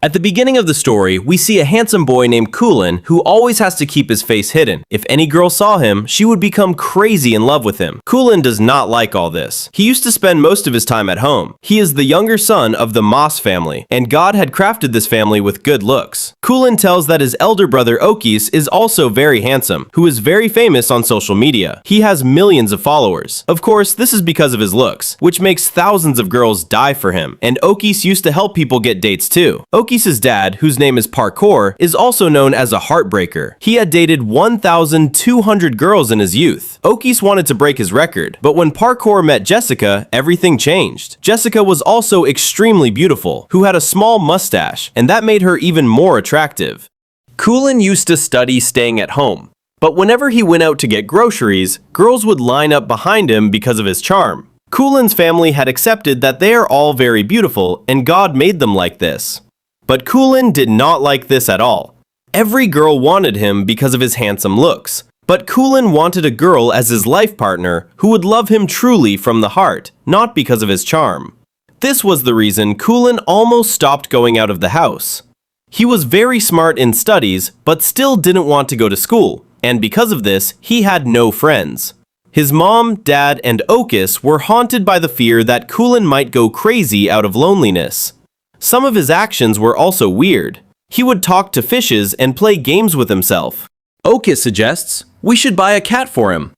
At the beginning of the story, we see a handsome boy named Kulin who always has to keep his face hidden. If any girl saw him, she would become crazy in love with him. Kulin does not like all this. He used to spend most of his time at home. He is the younger son of the Moss family, and God had crafted this family with good looks. Kulin tells that his elder brother Okis is also very handsome, who is very famous on social media. He has millions of followers. Of course, this is because of his looks, which makes thousands of girls die for him, and Okis used to help people get dates too. Okis' dad, whose name is Parkour, is also known as a heartbreaker. He had dated 1,200 girls in his youth. Okis wanted to break his record, but when Parkour met Jessica, everything changed. Jessica was also extremely beautiful, who had a small mustache, and that made her even more attractive. Kulin used to study staying at home, but whenever he went out to get groceries, girls would line up behind him because of his charm. Kulin's family had accepted that they are all very beautiful, and God made them like this. But Kulin did not like this at all. Every girl wanted him because of his handsome looks, but Kulin wanted a girl as his life partner who would love him truly from the heart, not because of his charm. This was the reason Kulin almost stopped going out of the house. He was very smart in studies, but still didn't want to go to school, and because of this, he had no friends. His mom, dad, and Okis were haunted by the fear that Kulin might go crazy out of loneliness. Some of his actions were also weird. He would talk to fishes and play games with himself. Okis suggests, "We should buy a cat for him."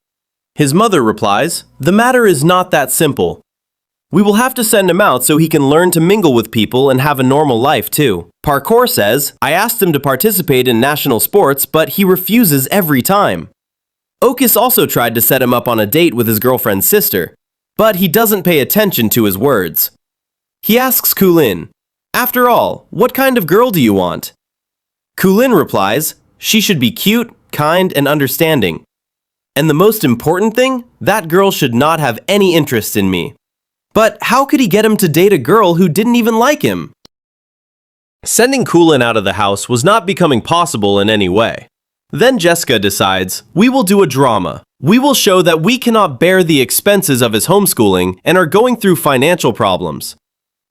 His mother replies, "The matter is not that simple. We will have to send him out so he can learn to mingle with people and have a normal life too." Parkour says, "I asked him to participate in national sports, but he refuses every time." Okis also tried to set him up on a date with his girlfriend's sister, but he doesn't pay attention to his words. He asks Kulin, "After all, what kind of girl do you want?" Kulin replies, "She should be cute, kind, and understanding. And the most important thing, that girl should not have any interest in me." But how could he get him to date a girl who didn't even like him? Sending Kulin out of the house was not becoming possible in any way. Then Jessica decides, "We will do a drama. We will show that we cannot bear the expenses of his homeschooling and are going through financial problems."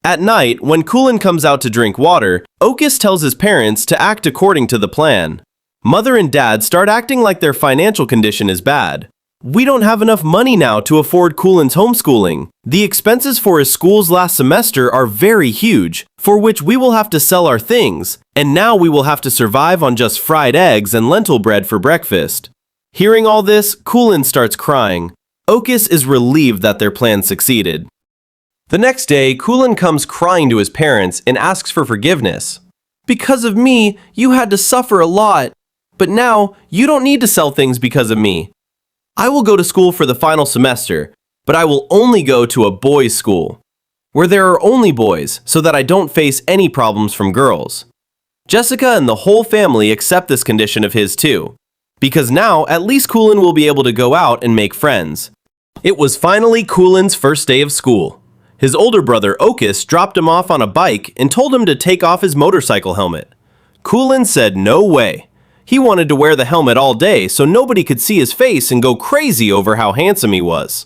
At night, when Kulin comes out to drink water, Okis tells his parents to act according to the plan. Mother and dad start acting like their financial condition is bad. "We don't have enough money now to afford Kulin's homeschooling. The expenses for his schools last semester are very huge, for which we will have to sell our things, and now we will have to survive on just fried eggs and lentil bread for breakfast." Hearing all this, Kulin starts crying. Okis is relieved that their plan succeeded. The next day, Kulin comes crying to his parents and asks for forgiveness. "Because of me, you had to suffer a lot. But now, you don't need to sell things because of me. I will go to school for the final semester, but I will only go to a boys' school, where there are only boys, so that I don't face any problems from girls." Jessica and the whole family accept this condition of his too, because now at least Kulin will be able to go out and make friends. It was finally Kulin's first day of school. His older brother Okis dropped him off on a bike and told him to take off his motorcycle helmet. Kulin said no way. He wanted to wear the helmet all day so nobody could see his face and go crazy over how handsome he was.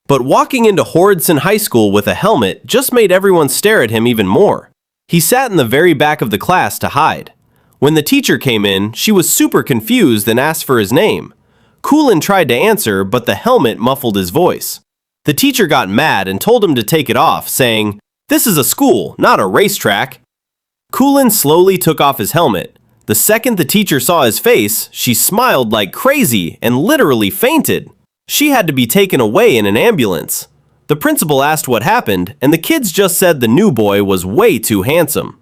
But walking into Horidson High School with a helmet just made everyone stare at him even more. He sat in the very back of the class to hide. When the teacher came in, she was super confused and asked for his name. Kulin tried to answer, but the helmet muffled his voice. The teacher got mad and told him to take it off, saying, "This is a school, not a racetrack." Kulin slowly took off his helmet. The second the teacher saw his face, she smiled like crazy and literally fainted. She had to be taken away in an ambulance. The principal asked what happened, and the kids just said the new boy was way too handsome.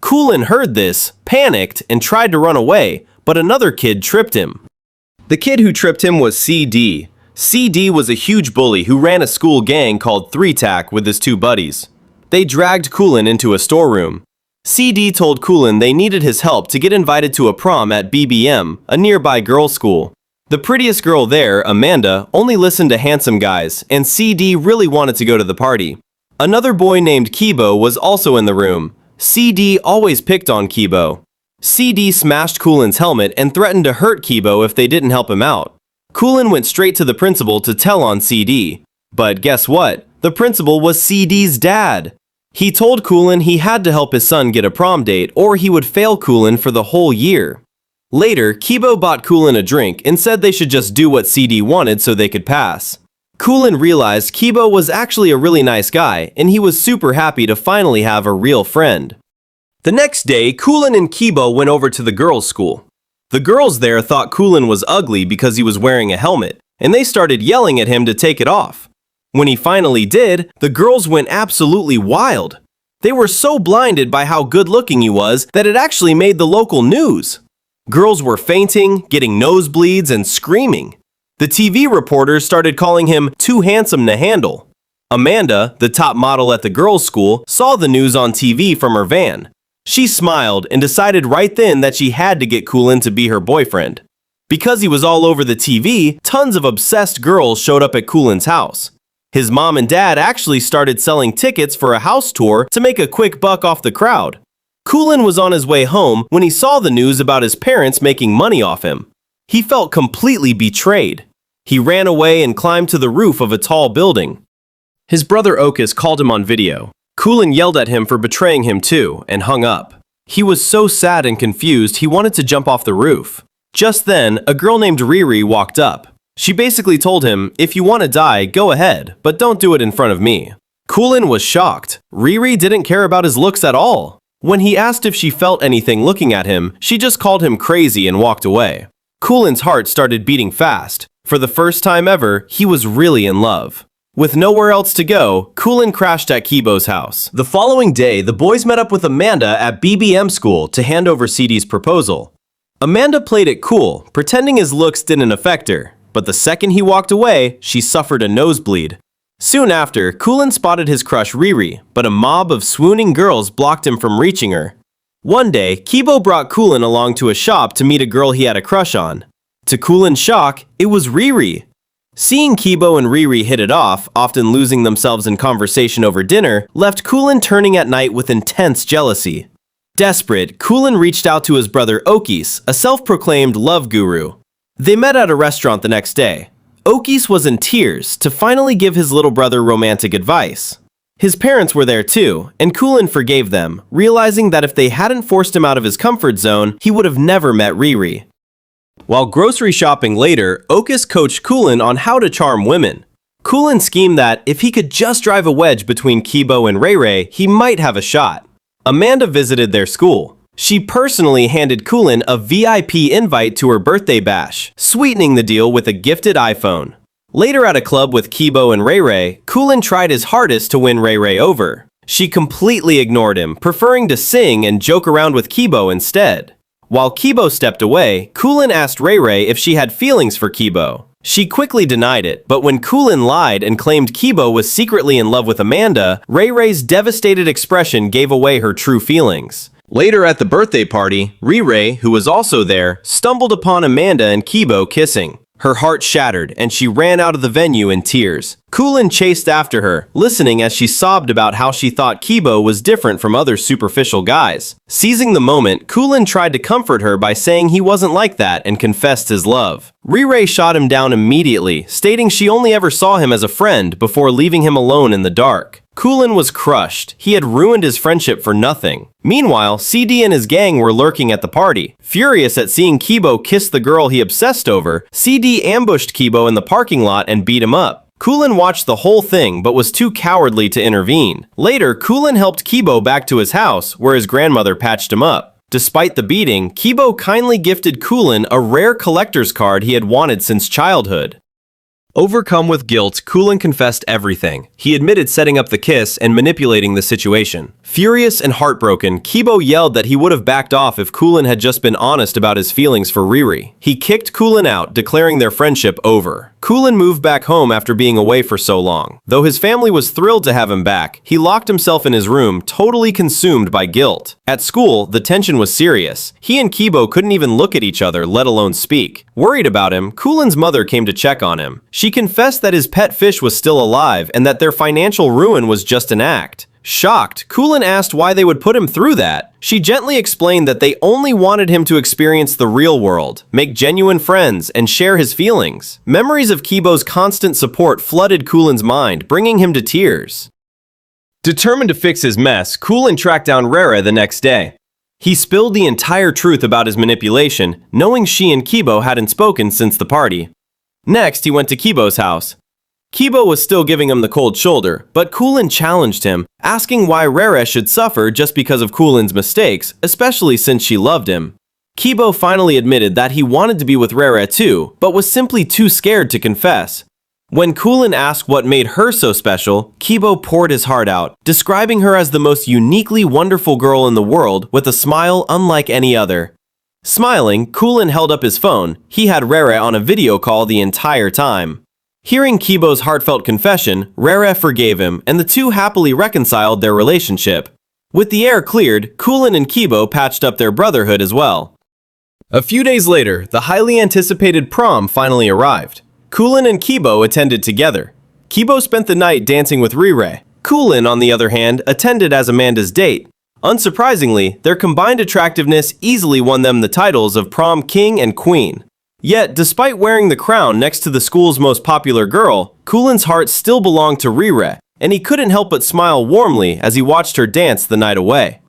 Kulin heard this, panicked, and tried to run away, but another kid tripped him. The kid who tripped him was CD. CD was a huge bully who ran a school gang called 3-Tack with his two buddies. They dragged Kulin into a storeroom. CD told Kulin they needed his help to get invited to a prom at BBM, a nearby girls' school. The prettiest girl there, Amanda, only listened to handsome guys, and CD really wanted to go to the party. Another boy named Kibo was also in the room. CD always picked on Kibo. CD smashed Kulin's helmet and threatened to hurt Kibo if they didn't help him out. Kulin went straight to the principal to tell on CD. But guess what? The principal was CD's dad. He told Kulin he had to help his son get a prom date or he would fail Kulin for the whole year. Later, Kibo bought Kulin a drink and said they should just do what CD wanted so they could pass. Kulin realized Kibo was actually a really nice guy and he was super happy to finally have a real friend. The next day, Kulin and Kibo went over to the girls' school. The girls there thought Kulin was ugly because he was wearing a helmet, and they started yelling at him to take it off. When he finally did, the girls went absolutely wild. They were so blinded by how good-looking he was that it actually made the local news. Girls were fainting, getting nosebleeds, and screaming. The TV reporters started calling him too handsome to handle. Amanda, the top model at the girls' school, saw the news on TV from her van. She smiled and decided right then that she had to get Kulin to be her boyfriend. Because he was all over the TV, tons of obsessed girls showed up at Kulin's house. His mom and dad actually started selling tickets for a house tour to make a quick buck off the crowd. Kulin was on his way home when he saw the news about his parents making money off him. He felt completely betrayed. He ran away and climbed to the roof of a tall building. His brother Okus called him on video. Kulin yelled at him for betraying him too, and hung up. He was so sad and confused he wanted to jump off the roof. Just then, a girl named Riri walked up. She basically told him, if you want to die, go ahead, but don't do it in front of me. Kulin was shocked. Riri didn't care about his looks at all. When he asked if she felt anything looking at him, she just called him crazy and walked away. Kulin's heart started beating fast. For the first time ever, he was really in love. With nowhere else to go, Kulin crashed at Kibo's house. The following day, the boys met up with Amanda at BBM school to hand over CD's proposal. Amanda played it cool, pretending his looks didn't affect her, but the second he walked away, she suffered a nosebleed. Soon after, Kulin spotted his crush Riri, but a mob of swooning girls blocked him from reaching her. One day, Kibo brought Kulin along to a shop to meet a girl he had a crush on. To Kulin's shock, it was Riri. Seeing Kibo and Riri hit it off, often losing themselves in conversation over dinner, left Kulin turning at night with intense jealousy. Desperate, Kulin reached out to his brother Okis, a self-proclaimed love guru. They met at a restaurant the next day. Okis was in tears to finally give his little brother romantic advice. His parents were there too, and Kulin forgave them, realizing that if they hadn't forced him out of his comfort zone, he would have never met Riri. While grocery shopping later, Okis coached Kulin on how to charm women. Kulin schemed that if he could just drive a wedge between Kibo and Ray Ray, he might have a shot. Amanda visited their school. She personally handed Kulin a VIP invite to her birthday bash, sweetening the deal with a gifted iPhone. Later at a club with Kibo and Ray Ray, Kulin tried his hardest to win Ray Ray over. She completely ignored him, preferring to sing and joke around with Kibo instead. While Kibo stepped away, Kulin asked Ray Ray if she had feelings for Kibo. She quickly denied it, but when Kulin lied and claimed Kibo was secretly in love with Amanda, Ray Ray's devastated expression gave away her true feelings. Later at the birthday party, Ray, who was also there, stumbled upon Amanda and Kibo kissing. Her heart shattered, and she ran out of the venue in tears. Kulin chased after her, listening as she sobbed about how she thought Kibo was different from other superficial guys. Seizing the moment, Kulin tried to comfort her by saying he wasn't like that and confessed his love. Ray shot him down immediately, stating she only ever saw him as a friend before leaving him alone in the dark. Kulin was crushed. He had ruined his friendship for nothing. Meanwhile, CD and his gang were lurking at the party. Furious at seeing Kibo kiss the girl he obsessed over, CD ambushed Kibo in the parking lot and beat him up. Kulin watched the whole thing but was too cowardly to intervene. Later, Kulin helped Kibo back to his house, where his grandmother patched him up. Despite the beating, Kibo kindly gifted Kulin a rare collector's card he had wanted since childhood. Overcome with guilt, Kulin confessed everything. He admitted setting up the kiss and manipulating the situation. Furious and heartbroken, Kibo yelled that he would have backed off if Kulin had just been honest about his feelings for Riri. He kicked Kulin out, declaring their friendship over. Kulin moved back home after being away for so long. Though his family was thrilled to have him back, he locked himself in his room, totally consumed by guilt. At school, the tension was serious. He and Kibo couldn't even look at each other, let alone speak. Worried about him, Kulin's mother came to check on him. She confessed that his pet fish was still alive and that their financial ruin was just an act. Shocked, Kulin asked why they would put him through that. She gently explained that they only wanted him to experience the real world, make genuine friends, and share his feelings. Memories of Kibo's constant support flooded Kulin's mind, bringing him to tears. Determined to fix his mess, Kulin tracked down Rara the next day. He spilled the entire truth about his manipulation, knowing she and Kibo hadn't spoken since the party. Next, he went to Kibo's house. Kibo was still giving him the cold shoulder, but Kulin challenged him, asking why Rara should suffer just because of Kulin's mistakes, especially since she loved him. Kibo finally admitted that he wanted to be with Rara too, but was simply too scared to confess. When Kulin asked what made her so special, Kibo poured his heart out, describing her as the most uniquely wonderful girl in the world with a smile unlike any other. Smiling, Kulin held up his phone. He had Rara on a video call the entire time. Hearing Kibo's heartfelt confession, Rara forgave him, and the two happily reconciled their relationship. With the air cleared, Kulin and Kibo patched up their brotherhood as well. A few days later, the highly anticipated prom finally arrived. Kulin and Kibo attended together. Kibo spent the night dancing with Rire. Kulin, on the other hand, attended as Amanda's date. Unsurprisingly, their combined attractiveness easily won them the titles of prom king and queen. Yet, despite wearing the crown next to the school's most popular girl, Kulin's heart still belonged to Rire, and he couldn't help but smile warmly as he watched her dance the night away.